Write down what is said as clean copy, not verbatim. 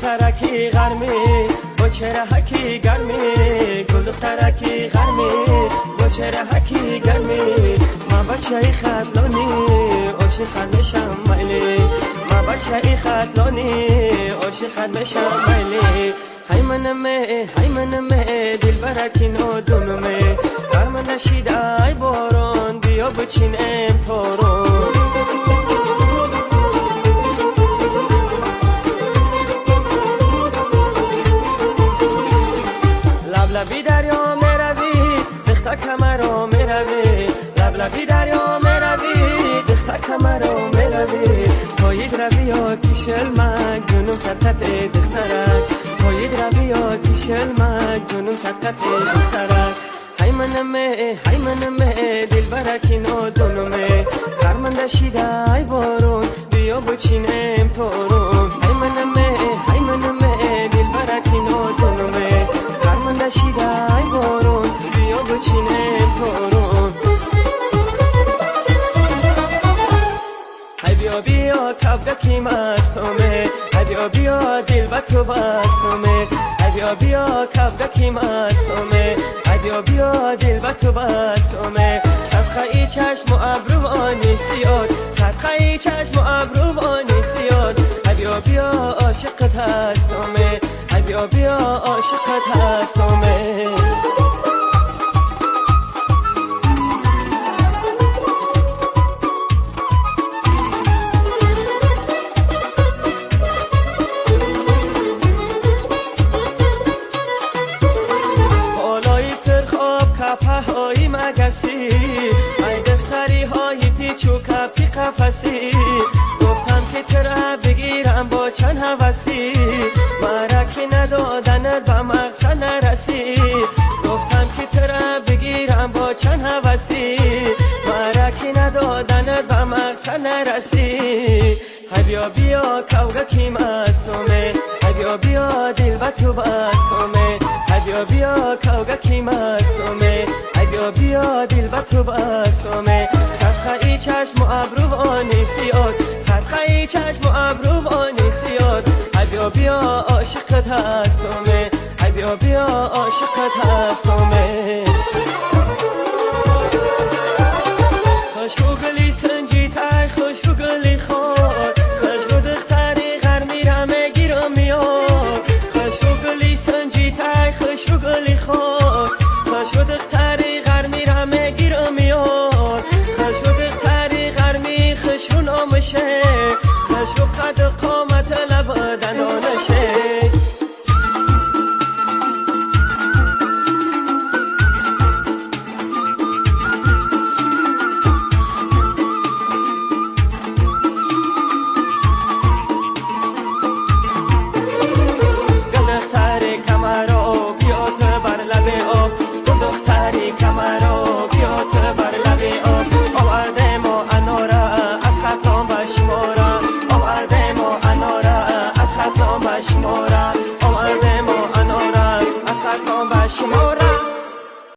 دخترکی غرمی با چرحکی گرمی گل دخترکی غرمی با چرحکی گرمی ما بچه خطلانی عاشقت میشم میلی ما بچه خطلانی عاشقت میشم میلی های منمه دل برکین و دونمه گرم نشیده ای باران بیا بچینم تارون لبی دریا میروی دختا کمرا میروی لبی دریا میروی دختا کمرا میروی پایید روی یا کشل مک جنوم سرکت دخترک پایید روی یا کشل مک جنوم سرکت دخترک های منمه دل برکین و دونمه خرمنده شیده ای بارون بیا بچینم تارون های منمه دل برکین و دونمه خرمنده شیده ای بارون بیا بچینم تارون ای بیا کبگکی مستومه ای بیا دل با تو بستومه ای بیا کبگکی مستومه ای بیا دل با تو بستومه صدقه ای چشم و ابروانی سیاد صدقه ای چشم و ابروانی سیاد ای بیا عاشقت هستومه ای بیا عاشقت هستومه کپه های مگسی ای دختری های پیچو کپی قفسی گفتم که تره بگیرم با چند حوثی مرا که ندادنت به مقصد نرسی گفتم که تره بگیرم با چند حوثی مرا که ندادنت به مقصد نرسی های بیا کوگکی مستومه های بیا دل با تو بستومه های بیا کوگکی مستومه ای بیا دل با تو بستومه صدقه ای چشم و ابروانی سیاد صدقه ای چشم و ابروانی سیاد ای بیا عاشقت هستومه ای بیا عاشقت هستومه خوش رو گلی سنجی تای خوش رو گلی خود خوش رو دختری غرمی را میگیرم میاد خوش رو گلی سنجی تای خوش رو گلی خود خوش رو دختری غرمی را میگیرم میاد خوش رو دختری غرمی خوش رو نامشه خوش رو قد قامت لب دندانشه شماره